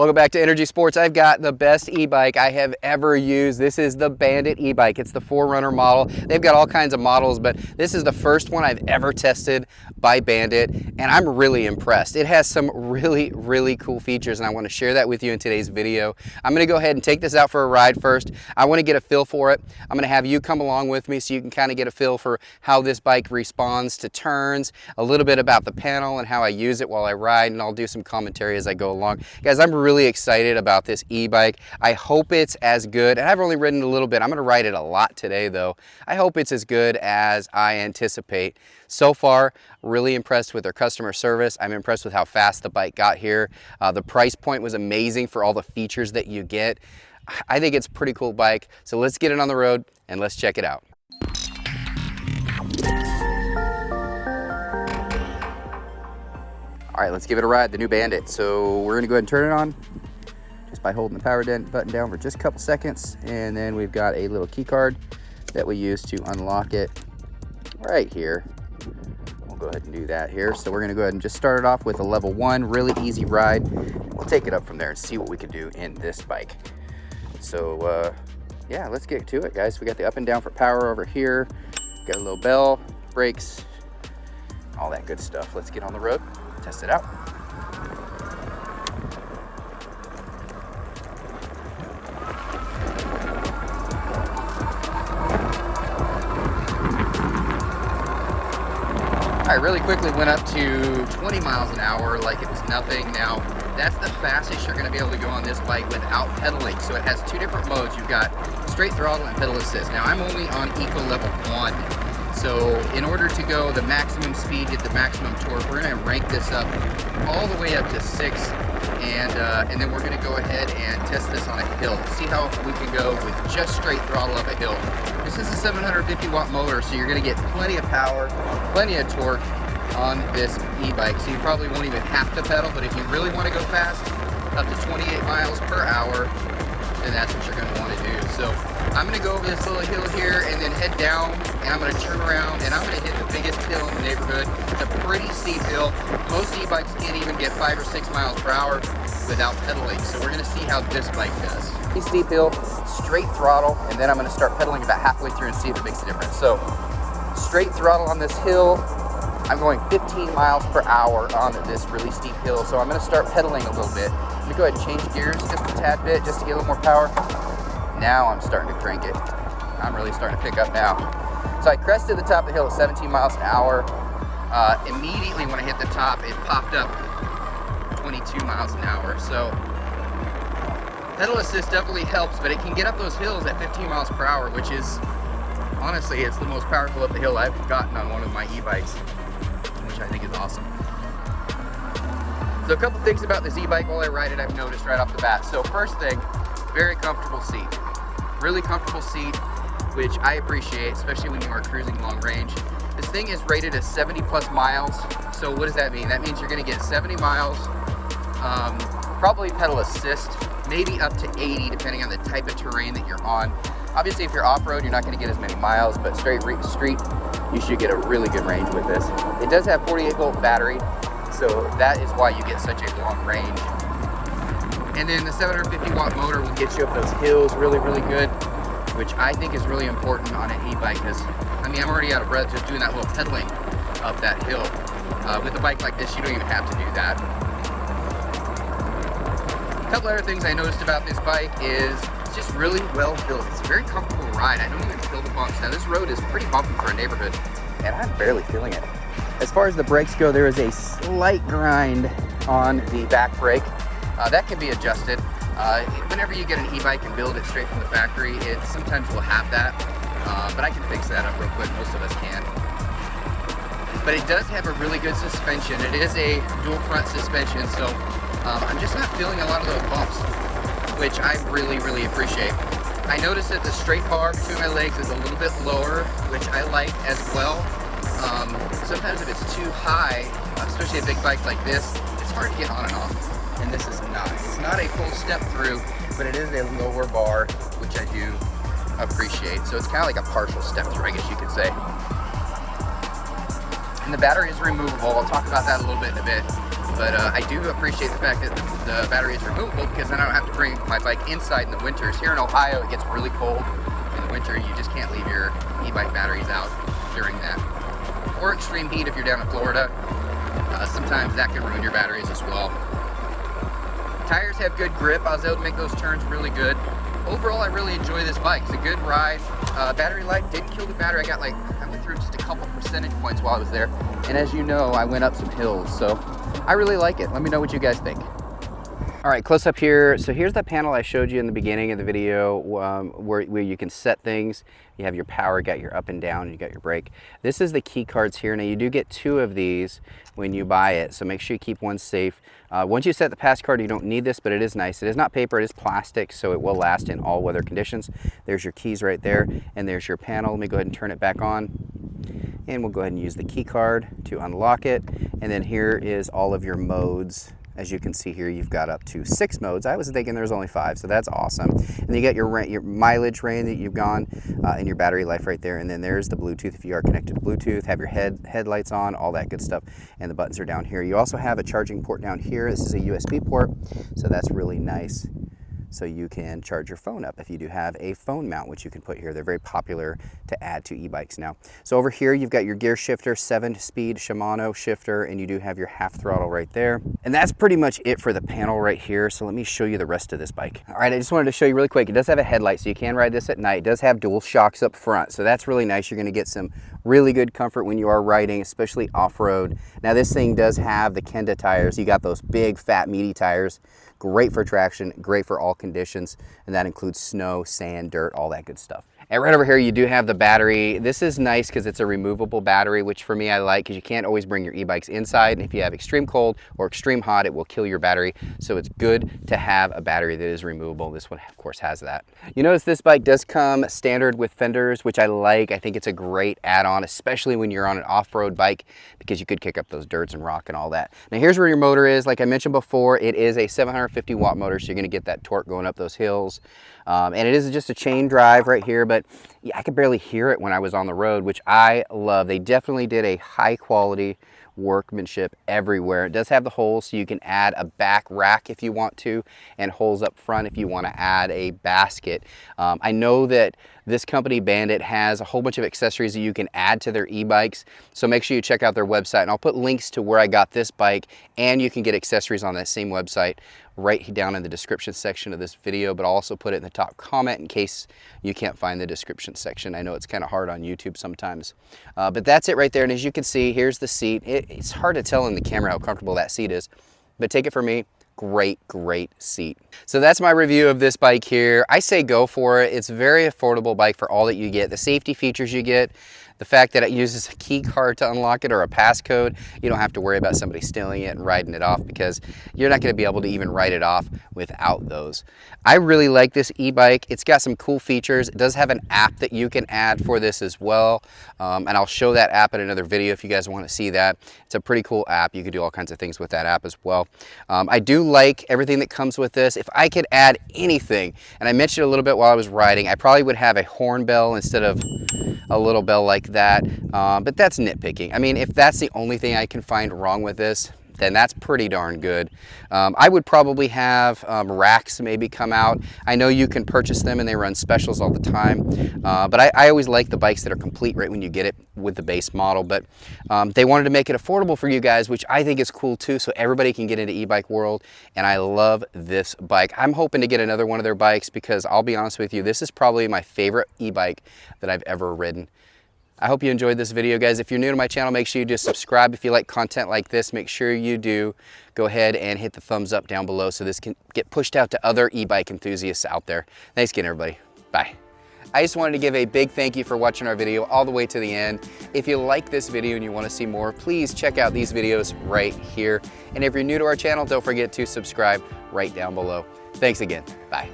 Welcome back to Energy Sports. I've got the best e-bike I have ever used. This is the Bandit e-bike. It's the Forerunner model. They've got all kinds of models, but this is the first one I've ever tested by Bandit, and I'm really impressed. It has some really cool features, and I want to share that with you in today's video. I'm going to go ahead and take this out for a ride first. I want to get a feel for it. I'm going to have you come along with me so you can kind of get a feel for how this bike responds to turns, a little bit about the panel and how I use it while I ride, and I'll do some commentary as I go along. Guys, I'm really excited about this e-bike. I hope it's as good, and I've only ridden a little bit. I'm going to ride it a lot today though. I hope it's as good as I anticipate. So far, really impressed with their customer service. I'm impressed with how fast the bike got here. The price point was amazing for all the features that you get. I think it's a pretty cool bike. So let's get it on the road and let's check it out. All right, let's give it a ride, the new Bandit. So we're gonna go ahead and turn it on just by holding the power button down for just a couple seconds. And then we've got a little key card that we use to unlock it right here. We'll go ahead and do that here. So we're gonna go ahead and just start it off with a level 1, really easy ride. We'll take it up from there and see what we can do in this bike. So yeah, let's get to it, guys. We got the up and down for power over here. Got a little bell, brakes, all that good stuff. Let's get on the road, test it out. I really quickly went up to 20 miles an hour like it was nothing. Now, that's the fastest you're gonna be able to go on this bike without pedaling. So it has two different modes. You've got straight throttle and pedal assist. Now, I'm only on Eco level 1. So in order to go the maximum speed, get the maximum torque, we're gonna rank this up all the way up to 6. And then we're gonna go ahead and test this on a hill. See how we can go with just straight throttle up a hill. This is a 750 watt motor, so you're gonna get plenty of power, plenty of torque on this e-bike. So you probably won't even have to pedal, but if you really wanna go fast, up to 28 miles per hour, then that's what you're gonna wanna do. So I'm gonna go over this little hill here and then head down, and I'm gonna turn around and I'm gonna hit the biggest hill in the neighborhood. It's a pretty steep hill. Most e-bikes can't even get 5 or 6 miles per hour without pedaling. So we're gonna see how this bike does. Pretty steep hill, straight throttle, and then I'm gonna start pedaling about halfway through and see if it makes a difference. So straight throttle on this hill. I'm going 15 miles per hour on this really steep hill. So I'm gonna start pedaling a little bit. Let me go ahead and change gears just a tad bit, just to get a little more power. Now I'm starting to crank it. I'm really starting to pick up now. So I crested the top of the hill at 17 miles an hour. Immediately when I hit the top, it popped up 22 miles an hour. So pedal assist definitely helps, but it can get up those hills at 15 miles per hour, which is, honestly, it's the most powerful up the hill I've gotten on one of my e-bikes, which I think is awesome. So a couple things about this e-bike while I ride it I've noticed right off the bat. So first thing, very comfortable seat. Really comfortable seat, which I appreciate, especially when you are cruising long range. This thing is rated as 70 plus miles. So what does that mean? That means you're gonna get 70 miles, probably pedal assist, maybe up to 80 depending on the type of terrain that you're on. Obviously if you're off-road, you're not gonna get as many miles, but straight street, you should get a really good range with this. It does have 48 volt battery, so that is why you get such a long range. And then the 750 watt motor will get you up those hills really good, which I think is really important on an e-bike because, I mean, I'm already out of breath just doing that little pedaling up that hill. With a bike like this, you don't even have to do that. A couple other things I noticed about this bike is it's just really well built. It's a very comfortable ride. I don't even feel the bumps. Now this road is pretty bumpy for a neighborhood, and I'm barely feeling it. As far as the brakes go, there is a slight grind on the back brake. That can be adjusted. Whenever you get an e-bike and build it straight from the factory, it sometimes will have that, but I can fix that up real quick. Most of us can. But it does have a really good suspension. It is a dual front suspension, so I'm just not feeling a lot of those bumps, which I really appreciate. I noticed that the straight bar between my legs is a little bit lower, which I like as well. Sometimes if it's too high, especially a big bike like this, it's hard to get on and off. And this is not. It's not a full step through, but it is a lower bar, which I do appreciate. So it's kind of like a partial step through, I guess you could say. And the battery is removable. I'll talk about that a little bit in a bit. But I do appreciate the fact that the battery is removable, because then I don't have to bring my bike inside in the winters. Here in Ohio, it gets really cold in the winter. You just can't leave your e-bike batteries out during that. Or extreme heat if you're down in Florida. Sometimes that can ruin your batteries as well. Tires have good grip. I was able to make those turns really good. Overall, I really enjoy this bike. It's a good ride. Battery life did kill the battery. I went through just a couple percentage points while I was there. And as you know, I went up some hills. So I really like it. Let me know what you guys think. All right, close up here. So here's the panel I showed you in the beginning of the video where you can set things. You have your power, got your up and down, and you got your brake. This is the key cards here. Now you do get 2 of these when you buy it, so make sure you keep one safe. Once you set the pass card, you don't need this, but it is nice. It is not paper, it is plastic, so it will last in all weather conditions. There's your keys right there, and there's your panel. Let me go ahead and turn it back on. And we'll go ahead and use the key card to unlock it. And then here is all of your modes. As you can see here, you've got up to 6 modes. I was thinking there's only 5, so that's awesome. And then you got your mileage range that you've gone, and your battery life right there. And then there's the Bluetooth if you are connected to Bluetooth. Have your headlights on, all that good stuff. And the buttons are down here. You also have a charging port down here. This is a USB port, so that's really nice. So you can charge your phone up if you do have a phone mount, which you can put here. They're very popular to add to e-bikes now. So over here, you've got your gear shifter, 7-speed Shimano shifter, and you do have your half throttle right there. And that's pretty much it for the panel right here. So let me show you the rest of this bike. All right, I just wanted to show you really quick. It does have a headlight, so you can ride this at night. It does have dual shocks up front, so that's really nice. You're gonna get some really good comfort when you are riding, especially off-road. Now this thing does have the Kenda tires. You got those big, fat, meaty tires. Great for traction, great for all conditions, and that includes snow, sand, dirt, all that good stuff. And right over here, you do have the battery. This is nice because it's a removable battery, which for me I like, because you can't always bring your e-bikes inside, and if you have extreme cold or extreme hot, it will kill your battery. So it's good to have a battery that is removable. This one, of course, has that. You notice this bike does come standard with fenders, which I like. I think it's a great add-on, especially when you're on an off-road bike, because you could kick up those dirts and rock and all that. Now here's where your motor is. Like I mentioned before, it is a 750 watt motor, so you're gonna get that torque going up those hills. And it is just a chain drive right here, but yeah, I could barely hear it when I was on the road, which I love. They definitely did a high quality workmanship everywhere. It does have the holes, so you can add a back rack if you want to, and holes up front if you want to add a basket. I know that this company, Bandit, has a whole bunch of accessories that you can add to their e-bikes, so make sure you check out their website, and I'll put links to where I got this bike, and you can get accessories on that same website right down in the description section of this video, but I'll also put it in the top comment in case you can't find the description section. I know it's kind of hard on YouTube sometimes. But that's it right there, and as you can see, here's the seat. It's hard to tell in the camera how comfortable that seat is, but take it from me, great seat. So that's my review of this bike here. I say go for it. It's a very affordable bike for all that you get. The safety features you get, the fact that it uses a key card to unlock it or a passcode, you don't have to worry about somebody stealing it and riding it off, because you're not going to be able to even write it off without those. I really like this e-bike. It's got some cool features. It does have an app that you can add for this as well, and I'll show that app in another video if you guys want to see that. It's a pretty cool app. You can do all kinds of things with that app as well. I do like everything that comes with this. If I could add anything, and I mentioned a little bit while I was riding, I probably would have a horn bell instead of a little bell like that, but that's nitpicking. I mean, if that's the only thing I can find wrong with this, then that's pretty darn good. I would probably have racks maybe come out. I know you can purchase them and they run specials all the time, but I always like the bikes that are complete right when you get it with the base model. But they wanted to make it affordable for you guys, which I think is cool too, so everybody can get into e-bike world, and I love this bike. I'm hoping to get another one of their bikes, because I'll be honest with you, this is probably my favorite e-bike that I've ever ridden. I hope you enjoyed this video, guys. If you're new to my channel, make sure you do subscribe. If you like content like this, make sure you do go ahead and hit the thumbs up down below so this can get pushed out to other e-bike enthusiasts out there. Thanks again, everybody. Bye. I just wanted to give a big thank you for watching our video all the way to the end. If you like this video and you want to see more, please check out these videos right here. And if you're new to our channel, don't forget to subscribe right down below. Thanks again. Bye.